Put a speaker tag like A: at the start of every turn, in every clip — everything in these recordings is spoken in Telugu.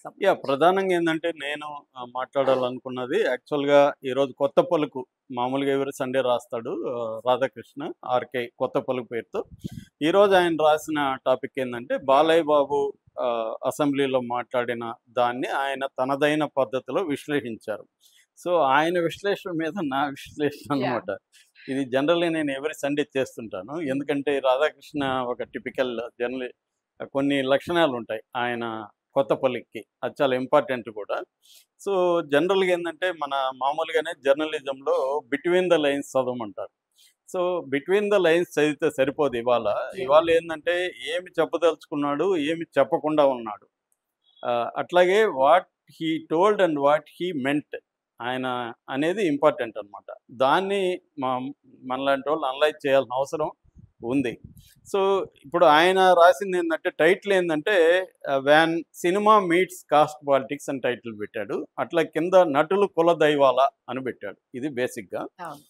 A: సంబంధించి?
B: ప్రధానంగా ఏందంటే నేను మాట్లాడాలనుకున్నది యాక్చువల్‌గా ఈరోజు కొత్త పలుకు మామూలుగా ఎవరీ సండే రాస్తాడు రాధాకృష్ణ ఆర్‌కే కొత్త పలుకు పేరుతో. ఈరోజు ఆయన రాసిన టాపిక్ ఏందంటే బాలయ్య బాబు అసెంబ్లీలో మాట్లాడిన దాన్ని ఆయన తనదైన పద్ధతిలో విశ్లేషించారు. సో, ఆయన విశ్లేషణ మీద నా విశ్లేషణ
A: యాహ్!
B: అన్నమాట. ఇది జనరల్లీ నేను ఎవరీ సండే చేస్తుంటాను.
A: హ్మ్.
B: ఎందుకంటే రాధాకృష్ణ ఒక టిపికల్ కొన్ని లక్షణాలుంటాయి ఆయన కొత్త పలుకుకి. అది చాలా ఇంపార్టెంట్ కూడా. సో, జనరల్‌గా ఏందంటే మన మామూలుగానే జర్నలిజంలో బిట్వీన్ ద లైన్స్ చదవమంటారు. సో, బిట్వీన్ ద లైన్స్ చదివితే సరిపోదు ఇవాళ.
A: లేదు.
B: ఇవాళ ఏందంటే ఏమి చెప్పదలుచుకున్నాడు, ఏమి చెప్పకుండా ఉన్నాడు. అట్లాగే what he told and what he meant ఆయన అనేది ఇంపార్టెంట్ అనమాట. దాన్ని మ మనలాంటోళ్ళు అనలైజ్ చేయాల్సిన అవసరం ఉంది. సో, ఇప్పుడు ఆయన రాసిందేందంటే టైటిల్ ఏందంటే 'when cinema meets caste politics' అని టైటిల్ పెట్టాడు. అట్లా కింద 'నటులు కుల దైవాల' అని పెట్టాడు. ఇది బేసిక్‌గా.
A: అవును.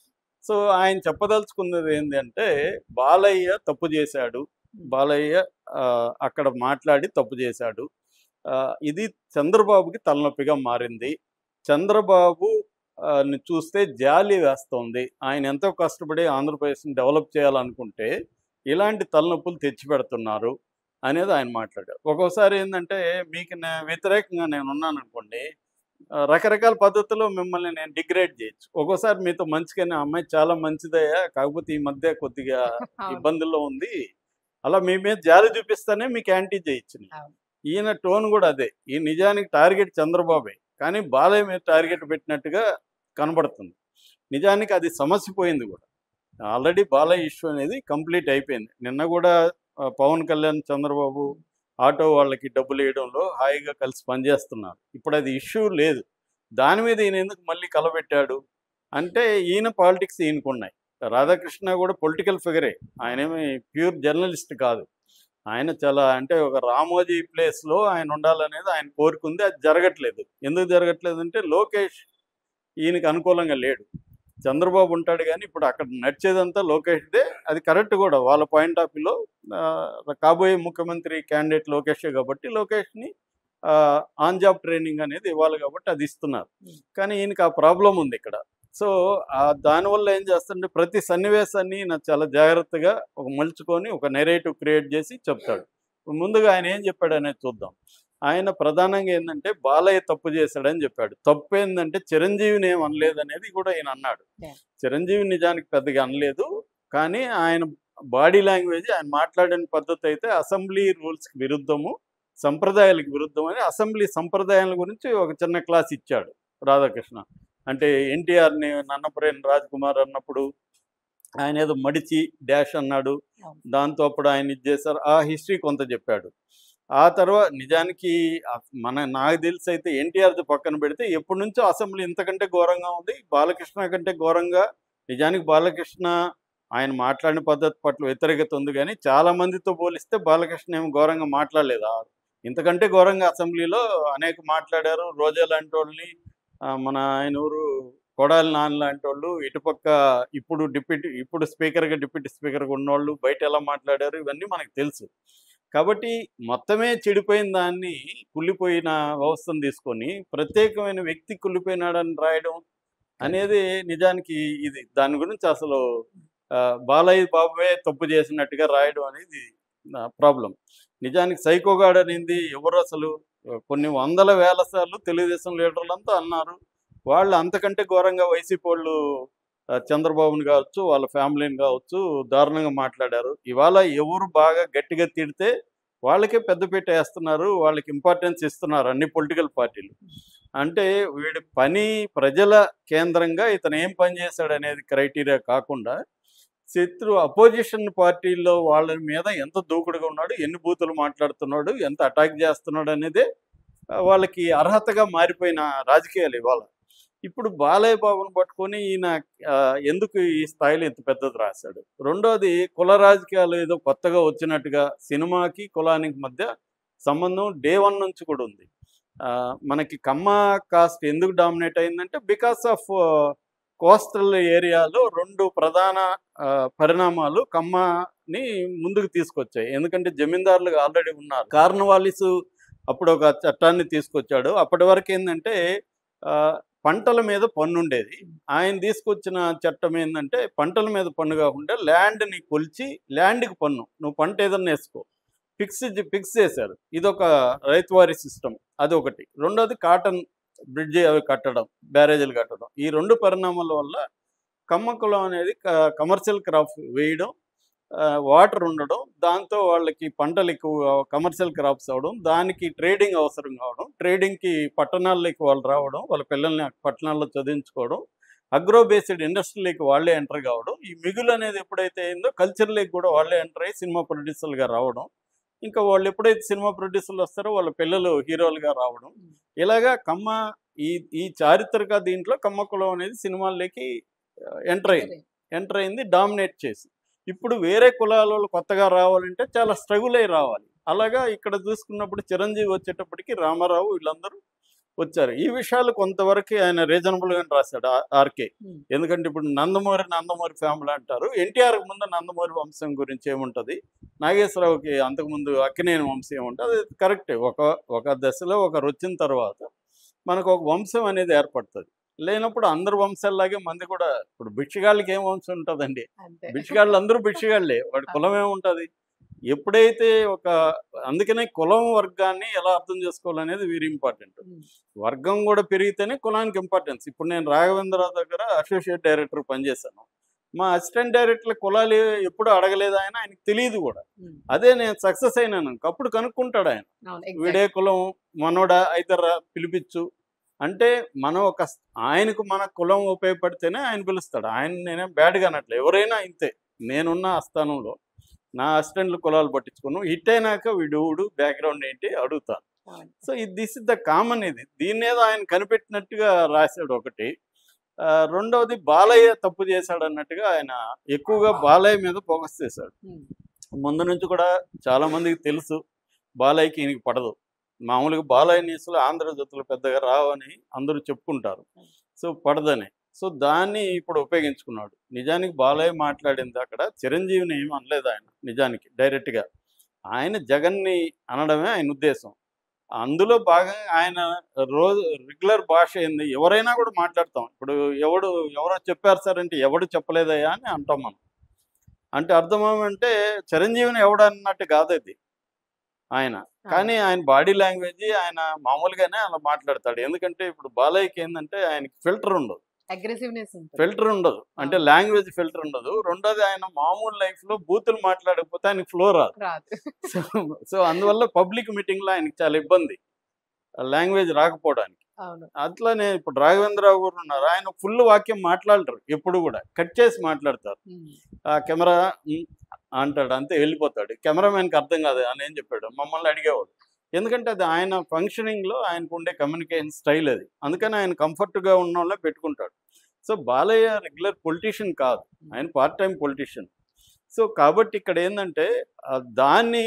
B: సో, ఆయన చెప్పదలుచుకున్నది ఏందంటే బాలయ్య తప్పు చేశాడు.
A: హ్మ్.
B: బాలయ్య అక్కడ మాట్లాడి తప్పు చేశాడు. ఇది చంద్రబాబుకి తలనొప్పిగా మారింది. చంద్రబాబు ని చూస్తే జాలి వేస్తోంది. ఆయన ఎంతో కష్టపడి ఆంధ్రప్రదేశ్‌ని డెవలప్ చేయాలనుకుంటే, ఇలాంటి తలనొప్పులు తెచ్చిపెడుతున్నారు అనేది ఆయన మాట్లాడారు. ఒక్కోసారి ఏందంటే మీకు వ్యతిరేకంగా నేనున్నాననుకోండి, రకరకాల పద్ధతుల్లో మిమ్మల్ని నేను డిగ్రేడ్ చేయొచ్చు. ఒక్కోసారి మీతో మంచిగానే "ఆ అమ్మాయి చాలా మంచిదయ్యా, కాకపోతే ఈ మధ్య కొద్దిగా
A: అవును.
B: ఇబ్బందుల్లో ఉంది." అలా మీ మీద జాలి చూపిస్తానే మీకు యాంటీ చేయొచ్చు నేను.
A: అవును.
B: ఈయన టోన్ గూడా అదే. ఈ నిజానికి టార్గెట్ చంద్రబాబే. కానీ బాలయ్య మీద టార్గెట్ పెట్టినట్టుగా కనబడుతుంది. నిజానికి అది సమస్య పోయింది గూడా. ఆల్రెడీ బాలయ్య ఇష్యూ అనేది కంప్లీట్ అయిపోయింది. నిన్న గూడా పవన్ కళ్యాణ్, చంద్రబాబు ఆటో వాళ్ళకి డబ్బులియ్యడంలో హాయిగా కలిసి పనిచేస్తున్నారు. ఇప్పుడది ఇష్యూ లేదు. దాని మీద ఈయన ఎందుకు మళ్ళీ కలబెట్టాడు? అంటే ఈయన పాలిటిక్స్ ఈయనకున్నాయి. రాధాకృష్ణ గూడా పొలిటికల్ ఫిగరే. ఆయనేమి ప్యూర్ జర్నలిస్ట్ కాదు. ఆయన చాలా అంటే ఒక రామోజీ ప్లేస్‌లో ఆయన ఉండాలనేది ఆయన కోరికుంది. అది జరగట్లేదు. ఎందుకు జరగట్లేదంటే లోకేష్ ఈయనకి అనుకూలంగా లేడు. చంద్రబాబు ఉంటాడు గానీ ఇప్పుడు అక్కడ నడిచేదంతా లోకేష్‌దే. అది కరెక్ట్ గూడా. వాళ్ళ పాయింట్ ఆఫ్ వ్యూలో కాబోయే ముఖ్యమంత్రి క్యాండిడేట్ లోకేషే గాబట్టి లోకేష్‌ని ఆన్ జాబ్ ట్రైనింగ్ అనేది ఇవ్వాలి గాబట్టి అది ఇస్తున్నారు.
A: హ్మ్.
B: కానీ ఈయనకి ఆ ప్రాబ్లమ్ ఉందిక్కడ. సో, దానివల్ల ఏం చేస్తాడంటే ప్రతి సన్నివేశాన్ని ఈయన చాలా జాగ్రత్తగా మలుచుకొని ఒక నెరేటివ్ క్రియేట్ జేసి చెప్తాడు. ముందుగా ఆయన ఏం చెప్పాడనేది చూద్దాం. ఆయన ప్రధానంగా ఏందంటే బాలయ్య తప్పు చేశాడని చెప్పాడు. తప్పేందంటే చిరంజీవిని ఏమి అనలేదనేది కూడా ఈయన అన్నాడు.
A: యాహ్!
B: చిరంజీవి నిజానికి పెద్దగా అనలేదు. కానీ ఆయన బాడీ లాంగ్వేజ్ ఆయన మాట్లాడిన పద్ధతి అయితే అసెంబ్లీ రూల్స్‌కి విరుద్ధము, సంప్రదాయాలకు విరుద్ధం అని అసెంబ్లీ సంప్రదాయాల గురించి ఒక చిన్న క్లాస్ ఇచ్చాడు రాధాకృష్ణ. అంటే ఎన్టీఆర్‌ని నన్నపనేని రాజ్‌కుమార్ అన్నప్పుడు ఆయనేదో మడిచి డాష్ అన్నాడు.
A: అవును.
B: దాంతో అప్పుడు ఆయన ఇది చేశారు. ఆ హిస్టరీ కొంత చెప్పాడు. నిజానికి నాకు తెలిసైతే ఎన్టీఆర్‌ది పక్కన పెడితే ఎప్పటినుంచో అసెంబ్లీ ఇంతకంటే ఘోరంగా ఉంది. బాలకృష్ణ కంటే ఘోరంగా నిజానికి బాలకృష్ణ ఆయన మాట్లాడిన పద్ధతి పట్ల వ్యతిరేకత ఉంది గానీ, చాలా మందితో పోలిస్తే బాలకృష్ణ ఏమి ఘోరంగా మాట్లాడలేదు. ఇంతకంటే ఘోరంగా అసెంబ్లీలో అనేక మాట్లాడారు. రోజా లాంటోళ్ళని మన ఆయన ఎవరు కొడాలి నాని లాంటోళ్ళు, ఇటుపక్క ఇప్పుడు స్పీకర్‌గా, డిప్యూటీ స్పీకర్‌గా ఉన్నోళ్ళు బయట ఎలా మాట్లాడారు ఇవన్నీ మనకు తెలుసు. కాబట్టి మొత్తమే చెడిపోయిన దాన్ని కుళ్ళిపోయిన వ్యవస్థను తీసుకొని ప్రత్యేకమైన వ్యక్తి కుళ్ళిపోయినాడని రాయడం అనేది నిజానికి ఇది దాని గురించి అసలు బాలయ్య బాబువే తప్పు చేసినట్టుగా రాయడం అనేది ప్రాబ్లమ్. నిజానికి సైకోగాడు అనేది ఎవరు అసలు? కొన్ని వందల వేల సార్లు తెలుగుదేశం లీడర్లంతా అన్నారు. వాళ్ళు అంతకంటే ఘోరంగా వైసీపోళ్ళు చంద్రబాబుని కావచ్చు, వాళ్ళ ఫ్యామిలీని కావచ్చు దారుణంగా మాట్లాడారు. ఇవాళ ఎవరు బాగా గట్టిగా తిడితే వాళ్ళకే పెద్దపీట ఏస్తున్నారు. వాళ్ళకి ఇంపార్టెన్స్ ఇస్తున్నారు అన్ని పొలిటికల్ పార్టీలు. అంటే వీడి పని ప్రజల కేంద్రంగా ఇతను ఏం పని చేశాడనేది క్రైటీరియా కాకుండా అపోజిషన్ పార్టీల్లో వాళ్ళ మీద ఎంత దూకుడుగా ఉన్నాడు, ఎన్ని బూతులు మాట్లాడుతున్నాడు, ఎంత అటాక్ చేస్తున్నాడు అనేదే వాళ్ళకి అర్హతగా మారిపోయిన రాజకీయాలు ఇవాళ. ఇప్పుడు బాలయ్య బాబుని పట్టుకొని ఈయన ఎందుకు ఈ స్థాయిలో ఇంత పెద్దది రాశాడు? రెండోది కుల రాజకీయాలు ఏదో కొత్తగా వచ్చినట్టుగా సినిమాకి, కులానికి మధ్య సంబంధం డే 1 నుంచి కూడా ఉంది. మనకి కమ్మ కాస్ట్ ఎందుకు డామినేట్ అయిందంటే బికాస్ ఆఫ్ కోస్టల్ ఏరియాలో 2 ప్రధాన పరిణామాలు కమ్మని ముందుకు తీసుకొచ్చాయి. ఎందుకంటే జమీందారులు ఆల్రెడీ ఉన్నారు. కార్నవాలిసు అప్పుడు ఒక చట్టాన్ని తీసుకొచ్చాడు. అప్పటి వరకు ఏందంటే పంటల మీద పన్నుండేది. ఆయన తీసుకొచ్చిన చట్టం ఏందంటే పంటల మీద పన్ను కాకుండా ల్యాండ్‌ని కొలిచి ల్యాండ్‌కి పన్ను. నువ్వు పంట ఏదన్నా ఏసుకో. ఫిక్స్ చేశారు. ఇదొక రైతువారీ సిస్టమ్ అదొకటి. రెండోది కాటన్ బ్రిడ్జి అవి కట్టడం, బ్యారేజీలు కట్టడం. ఈ 2 పరిణామాల వల్ల కమ్మకులం అనేది కమర్షియల్ క్రాప్ వేయడం, వాటర్ ఉండడం, దాంతో వాళ్ళకి పంటలు ఎక్కువ కమర్షియల్ క్రాప్స్ అవ్వడం, దానికి ట్రేడింగ్ అవసరం కావడం, ట్రేడింగ్‌కి పట్టణాల్లోకి వాళ్ళు రావడం, వాళ్ళ పిల్లల్ని పట్టణాల్లో చదివించుకోవడం, అగ్రో బేస్డ్ ఇండస్ట్రీలోకి వాళ్ళే ఎంటర్ కావడం, ఈ మిగులు అనేది ఎప్పుడైతే అయిందో కల్చర్‌లోకి కూడా వాళ్ళే ఎంటర్ అయ్యి సినిమా ప్రొడ్యూసర్‌లుగా రావడం. ఇంకా వాళ్ళు ఎప్పుడైతే సినిమా ప్రొడ్యూసర్లు వస్తారో వాళ్ళ పిల్లలు హీరోలుగా రావడం, ఇలాగా ఈ ఈ చారిత్రక దీంట్లో కమ్మ కులం అనేది సినిమాల్లోకి ఎంటర్ అయింది డామినేట్ చేసి. ఇప్పుడు వేరే కులాలోళ్ళు కొత్తగా రావాలంటే చాలా స్ట్రగుల్ అయ్యి రావాలి. అలాగా ఇక్కడ చూసుకున్నప్పుడు చిరంజీవి వచ్చేటప్పటికి రామారావు వీళ్ళందరూ వచ్చారు. ఈ విషయాలు కొంతవరకు ఆయన రీజనబుల్‌గానే రాశాడు ఆర్‌కే. ఎందుకంటే ఇప్పుడు నందమూరి ఫ్యామిలీ అంటారు. ఎన్టీఆర్‌కి ముందు నందమూరి వంశం గురించి ఏముంటది? నాగేశ్వరరావుకి అంతకుముందు అక్కినేని వంశం ఏముంటది? అది కరెక్టే. ఒక దశలో ఒకరొచ్చిన తర్వాత మనకు ఒక వంశం అనేది ఏర్పడుతది. లేనప్పుడు అందరు వంశాల్లాగే మంది కూడా ఇప్పుడు భిక్షగాళ్ళకి ఏం వంశం ఉంటదండి? భిక్షగాళ్ళందరూ భిక్షగాళ్ళే. వాడి కులం ఏముంటది? ఎప్పుడైతే అందుకనే కులం వర్గాన్ని ఎలా అర్థం చేసుకోవాలనేది వెరీ ఇంపార్టెంట్. వర్గం కూడా పెరిగితేనే కులానికి ఇంపార్టెన్స్. ఇప్పుడు నేను రాఘవేంద్రరావు దగ్గర అసోసియేట్ డైరెక్టర్ పనిచేశాను. మా అసిస్టెంట్ డైరెక్టర్ల కులాలు ఎప్పుడు అడగలేదు ఆయనకి తెలియదు కూడా. అదే నేను సక్సెస్ అయినాను అప్పుడు కనుక్కుంటాడు ఆయన. వీడే కులం మనోడా అయితే పిలిపించు అంటే మనం ఆయనకు మన కులం ఉపయోగపడితేనే ఆయన పిలుస్తాడు. ఆయన నేనేం బ్యాడ్గా అనట్లే. ఎవరైనా ఇంతే. నేనున్న ఆ స్థానంలో నా అసిస్టెంట్లు కులాలు పట్టించుకోను. హిట్ అయినాక వీడు బ్యాక్గ్రౌండ్ ఏంటి అడుగుతాను. So this is the common ఇది. దీన్నేదో ఆయన కనిపెట్టినట్టుగా రాశాడు ఒకటి. రెండవది బాలయ్య తప్పు చేశాడు అన్నట్టుగా ఆయన ఎక్కువగా బాలయ్య మీద ఫోకస్ చేశాడు. ముందు నుంచి కూడా చాలా మందికి తెలుసు బాలయ్యకి ఈయనకి పడదు. మామూలుగా బాలయ్య న్యూస్లో ఆంధ్రజ్యోతిలో పెద్దగా రావని అందరూ చెప్పుకుంటారు. సో పడదని. సో దాన్ని ఇప్పుడు ఉపయోగించుకున్నాడు. నిజానికి బాలయ్య మాట్లాడింది అక్కడ చిరంజీవిని ఏమి అనలేదు ఆయన. నిజానికి డైరెక్ట్గా ఆయన జగన్ని అనడమే ఆయన ఉద్దేశం. అందులో భాగంగా ఆయన రెగ్యులర్ భాష ఏంది? ఎవరైనా కూడా మాట్లాడతాం. ఇప్పుడు ఎవరో చెప్పారు సార్ అంటే ఎవడు చెప్పలేదయ్యా అని అంటాం మనం. అంటే అర్థమేమంటే చిరంజీవిని ఎవడన్నట్టు కాదది ఆయన. కానీ ఆయన బాడీ లాంగ్వేజ్ ఆయన మామూలుగానే అలా మాట్లాడతాడు. ఎందుకంటే ఇప్పుడు బాలయ్యకి ఏందంటే ఆయనకి ఫిల్టర్ ఉండదు. ఫిల్టర్ ఉండదు. అంటే లాంగ్వేజ్ ఫిల్టర్ ఉండదు. రెండోది ఆయన మామూలు లైఫ్‌లో బూతులు మాట్లాడకపోతే ఆయనకి ఫ్లో రాదు. సో అందువల్ల పబ్లిక్ మీటింగ్‌లో ఆయనకి చాలా ఇబ్బంది. లాంగ్వేజ్ రాకపోవడానికి. అట్లానే ఇప్పుడు రాఘవేంద్రరావు గారు ఉన్నారు. ఆయన ఫుల్ వాక్యం మాట్లాడరు ఎప్పుడు కూడా. కట్ చేసి మాట్లాడతారు. కెమెరా అంటాడు అంతే వెళ్ళిపోతాడు. కెమెరామెన్‌కి అర్థం కాదు అని ఏం చెప్పాడు. మమ్మల్ని అడిగేవాడు. ఎందుకంటే అది ఆయన ఫంక్షనింగ్‌లో ఆయనకు ఉండే కమ్యూనికేషన్ స్టైల్ అది. అందుకని ఆయన కంఫర్ట్‌గా ఉన్నోళ్ళే పెట్టుకుంటాడు. సో బాలయ్య రెగ్యులర్ పొలిటీషియన్ కాదు. ఆయన పార్ట్ టైం పొలిటీషియన్. సో కాబట్టి ఇక్కడ ఏందంటే దాన్ని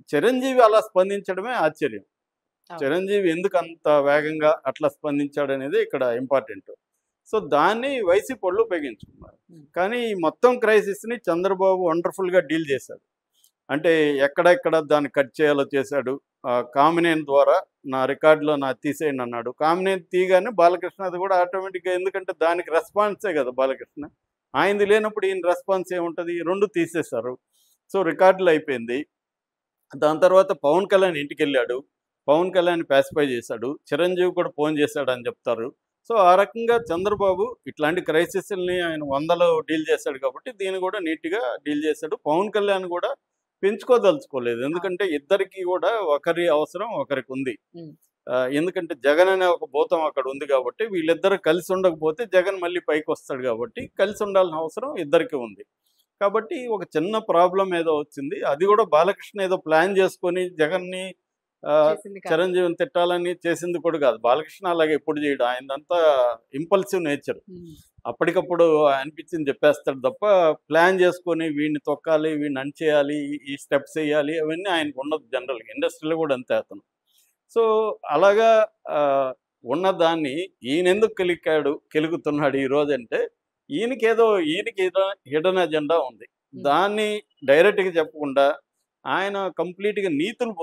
B: చిరంజీవి అలా స్పందించడమే ఆశ్చర్యం. చిరంజీవి ఎందుకు అంత వేగంగా అట్లా స్పందించాడనేది ఇక్కడ ఇంపార్టెంట్. సో దాన్ని వైసీపీ వాళ్ళు ఉపయోగించుకున్నారు. కానీ ఈ మొత్తం క్రైసిస్‌ని చంద్రబాబు వండర్‌ఫుల్‌గా డీల్ చేశాడు. అంటే ఎక్కడెక్కడ దాన్ని కట్ చేయాలో చేశాడు. కామినేని ద్వారా నా రికార్డులో తీసేయండి అన్నాడు. కామినేని తీయగానే బాలకృష్ణది కూడా ఆటోమేటిక్‌గా ఎందుకంటే దానికి రెస్పాన్సే కదా బాలకృష్ణ. ఆయనది లేనప్పుడు ఈయన రెస్పాన్స్ ఏముంటుంది? 2 తీసేశారు. సో రికార్డులు అయిపోయింది. దాని తర్వాత పవన్ కళ్యాణ్ ఇంటికెళ్ళాడు. పవన్ కళ్యాణ్ పాసిఫై చేశాడు. చిరంజీవి కూడా ఫోన్ చేశాడని చెప్తారు. సో ఆ రకంగా చంద్రబాబు ఇట్లాంటి క్రైసిస్‌ల్ని ఆయన 100లో డీల్ చేశాడు కాబట్టి దీన్ని కూడా నీట్‌గా డీల్ చేశాడు. పవన్ కళ్యాణ్ కూడా పెంచుకోదలుచుకోలేదు. ఎందుకంటే ఇద్దరికి కూడా ఒకరి అవసరం ఒకరికి ఉంది. ఎందుకంటే జగన్ అనే ఒక భూతం అక్కడ ఉంది కాబట్టి వీళ్ళిద్దరు కలిసి ఉండకపోతే జగన్ మళ్ళీ పైకి వస్తాడు కాబట్టి కలిసి ఉండాల్సిన అవసరం ఇద్దరికి ఉంది. కాబట్టి ఒక చిన్న ప్రాబ్లం ఏదో వచ్చింది. అది కూడా బాలకృష్ణ ఏదో ప్లాన్ చేసుకొని జగన్ని చిరంజీవిని తిట్టాలని చేసింది కూడా కాదు. బాలకృష్ణ అలాగే ఎప్పుడు చేయడు. ఆయనదంతా ఇంపల్సివ్ నేచర్. అప్పటికప్పుడు అనిపించింది చెప్పేస్తాడు తప్ప ప్లాన్ చేసుకొని వీడిని తొక్కాలి, వీడిని అణిచేయాలి, ఈ స్టెప్స్ వేయాలి అవన్నీ ఆయనకు ఉండదు జనరల్గా. ఇండస్ట్రీలో కూడా అంతే అతను. సో అలాగా ఉన్నదాన్ని ఈయన ఎందుకు కెలుగుతున్నాడు ఈరోజు అంటే ఈయనకి హిడెన్ అజెండా ఉంది. దాన్ని డైరెక్ట్గా చెప్పకుండా ఆయన కంప్లీట్గా నీతులు